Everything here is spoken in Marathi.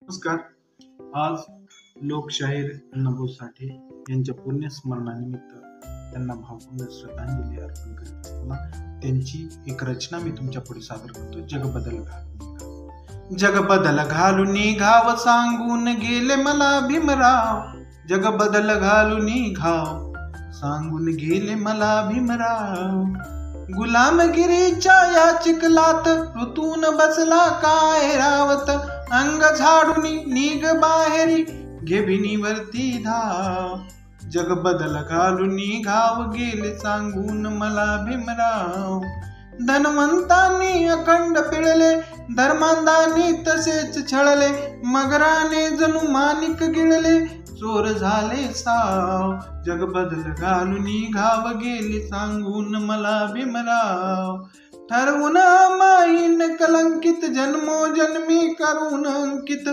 नमस्कार. आज लोकशाहीर अण्णाभाऊ साठे यांच्या पुण्यस्मरणानिमित्त त्यांना भावपूर्ण श्रद्धांजली अर्पण करीत असताना त्यांची एक रचना मी तुमच्या पुढे सादर करतो. जग बदल घालून घाव सांगून गेले मला भीमराव. जग बदल घालून घाव सांगून गेले मला भीमराव. गुलामगिरीच्या या चिखलात ऋतून बसला काय रावत. अंग झाडून निघ बाहेरी घे भिनीवरती धाव. जग बदल घालून घाव गेले सांगून मला भीमराव. धनवंतांनी अखंड पिळले धर्मांधांनी तसेच छळले. मगराने जणू माणिक गिळले चोर झाले साव. जग बदल घालून घाव गेले सांगून मला भीमराव. ठरवून माईन कलंकित जन्मोजन्मी करून अंकित.